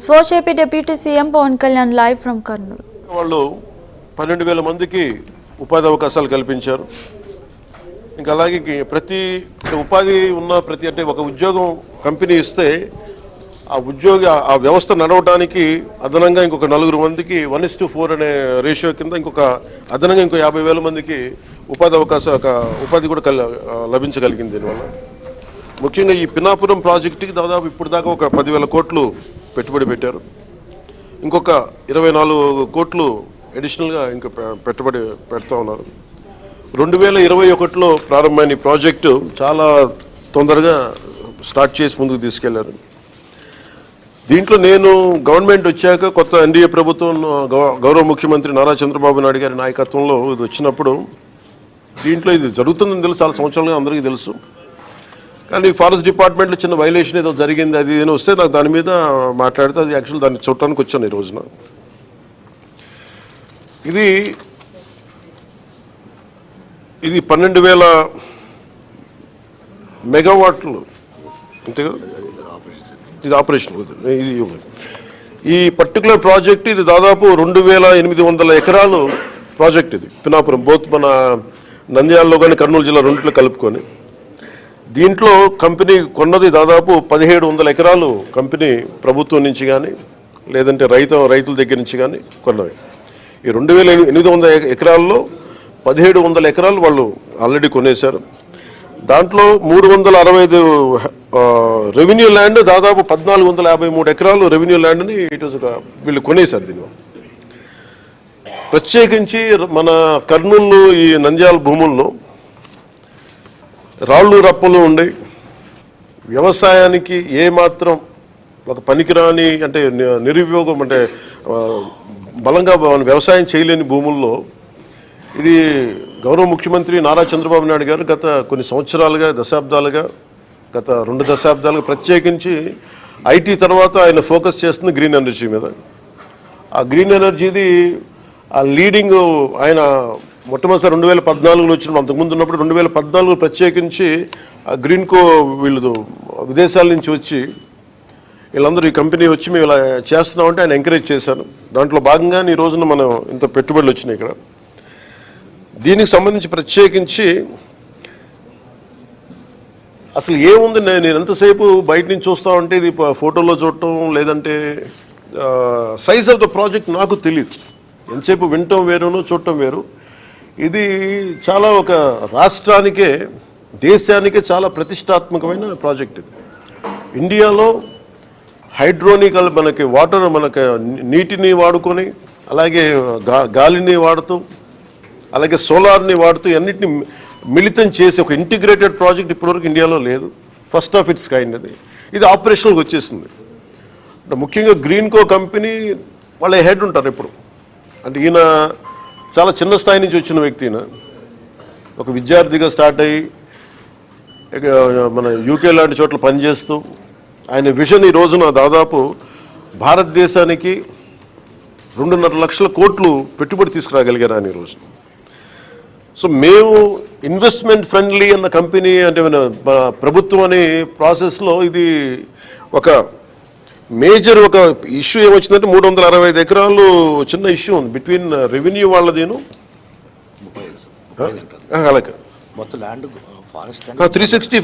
స్వోషేపీ deputy CM Pavan Kalyan live from Kurnool. వాళ్ళు 12,000 మందికి ఉపాధి అవకాశాలు కల్పించారు. ఇంకా అలాగే ప్రతి ఉపాధి ఉన్న ప్రతి అంటే ఒక ఉద్యోగం కంపెనీ ఇస్తే ఆ వ్యవస్థ నడవడానికి అదనంగా ఇంకొక 4 మందికి 1:4 అనే రేషియో కింద అదనంగా ఇంకో 50,000 మందికి ఉపాధి కూడా లభించగలిగింది. దీనివల్ల ముఖ్యంగా ఈ పినాపురం ప్రాజెక్టుకి దాదాపు ఇప్పుడు దాకా ఒక 10,000 కోట్లు పెట్టుబడి పెట్టారు. ఇంకొక 24 కోట్లు అడిషనల్గా ఇంకా పెట్టుబడి పెడతా ఉన్నారు. 2021లో ప్రారంభమైన ఈ ప్రాజెక్టు చాలా తొందరగా స్టార్ట్ చేసి ముందుకు తీసుకెళ్లారు. దీంట్లో నేను గవర్నమెంట్ వచ్చాక కొత్త ఎన్డీఏ ప్రభుత్వం గౌరవ ముఖ్యమంత్రి నారా చంద్రబాబు నాయుడు గారి నాయకత్వంలో ఇది వచ్చినప్పుడు దీంట్లో ఇది జరుగుతుందని తెలుసు, చాలా సంవత్సరాలుగా అందరికీ తెలుసు. కానీ ఫారెస్ట్ డిపార్ట్మెంట్లో చిన్న వైలేషన్ ఏదో జరిగింది, అది ఏదో వస్తే నాకు దాని మీద మాట్లాడితే అది యాక్చువల్ దాన్ని చూడటానికి వచ్చాను ఈ రోజున. ఇది 12,000 మెగావాట్లు అంతే కదా, ఇది ఆపరేషన్. ఈ పర్టికులర్ ప్రాజెక్ట్ ఇది దాదాపు 2,800 ఎకరాలు ప్రాజెక్ట్. ఇది పినాపురం బోత్ మన నంద్యాలలో కానీ కర్నూలు జిల్లా రెండింటిలో కలుపుకొని దీంట్లో కంపెనీ కొన్నది దాదాపు 1,700 ఎకరాలు కంపెనీ ప్రభుత్వం నుంచి కానీ లేదంటే రైతుల దగ్గర నుంచి కానీ కొన్నవి. ఈ 2,800 ఎకరాల్లో 1,700 ఎకరాలు వాళ్ళు ఆల్రెడీ కొనేశారు. దాంట్లో 365 రెవెన్యూ ల్యాండ్, దాదాపు 1,453 ఎకరాలు రెవెన్యూ ల్యాండ్ని వీళ్ళు కొనేశారు. దీనిలో ప్రత్యేకించి మన కర్నూలు ఈ నంద్యాల భూముల్లో రాళ్ళు రప్పలు ఉండి వ్యవసాయానికి ఏమాత్రం ఒక పనికిరాని అంటే నిరుపయోగం అంటే బలంగా వ్యవసాయం చేయలేని భూముల్లో ఇది గౌరవ ముఖ్యమంత్రి నారా చంద్రబాబు నాయుడు గారు గత కొన్ని సంవత్సరాలుగా గత 2 దశాబ్దాలుగా ప్రత్యేకించి ఐటీ తర్వాత ఆయన ఫోకస్ చేస్తుంది గ్రీన్ ఎనర్జీ మీద. ఆ గ్రీన్ ఎనర్జీది ఆ లీడింగ్ ఆయన మొట్టమొదటిసారి 2014లో వచ్చినప్పుడు, అంతకుముందు ఉన్నప్పుడు 2014 ప్రత్యేకించి ఆ గ్రీన్కో వీళ్ళు విదేశాల నుంచి వచ్చి వీళ్ళందరూ ఈ కంపెనీ వచ్చి మేము ఇలా చేస్తున్నామంటే ఆయన ఎంకరేజ్ చేశాను. దాంట్లో భాగంగానే ఈ రోజున మనం ఇంత పెట్టుబడులు వచ్చినాయి ఇక్కడ. దీనికి సంబంధించి ప్రత్యేకించి అసలు ఏముంది, నేను ఎంతసేపు బయట నుంచి చూస్తా ఉంటే ఇది ఫోటోలో చూడటం లేదంటే సైజ్ ఆఫ్ ద ప్రాజెక్ట్ నాకు తెలియదు. ఎంతసేపు వినటం వేరును చూడటం వేరు. ఇది చాలా ఒక రాష్ట్రానికే దేశానికే చాలా ప్రతిష్టాత్మకమైన ప్రాజెక్ట్. ఇది ఇండియాలో హైడ్రోనికల్ మనకి నీటిని వాడుకొని అలాగే గాలిని వాడుతూ అలాగే సోలార్ని వాడుతూ అన్నిటిని మిళితం చేసి ఒక ఇంటిగ్రేటెడ్ ప్రాజెక్ట్ ఇప్పటివరకు ఇండియాలో లేదు. ఫస్ట్ ఆఫ్ ఇట్స్ కైండ్ అది. ఇది ఆపరేషనల్గా వచ్చేసింది. ముఖ్యంగా గ్రీన్కో కంపెనీ వాళ్ళ హెడ్ ఉంటారు ఇప్పుడు. అంటే ఈయన చాలా చిన్న స్థాయి నుంచి వచ్చిన వ్యక్తి. ఒక విద్యార్థిగా స్టార్ట్ అయ్యి మన యూకే లాంటి చోట్ల పనిచేస్తూ ఆయన విజన్ ఈ రోజున దాదాపు భారతదేశానికి 2.5 లక్షల కోట్లు పెట్టుబడి తీసుకురాగలిగారు ఆయన ఈ రోజు. సో మేము ఇన్వెస్ట్మెంట్ ఫ్రెండ్లీ అన్న కంపెనీ అంటే ప్రభుత్వం అనే ప్రాసెస్లో ఇది ఒక మేజర్ ఒక ఇష్యూ ఏమొచ్చిందంటే 365 ఎకరాలు చిన్న ఇష్యూ ఉంది బిట్వీన్ రెవెన్యూ వాళ్ళదేను అలాగే మొత్తం ల్యాండ్ 365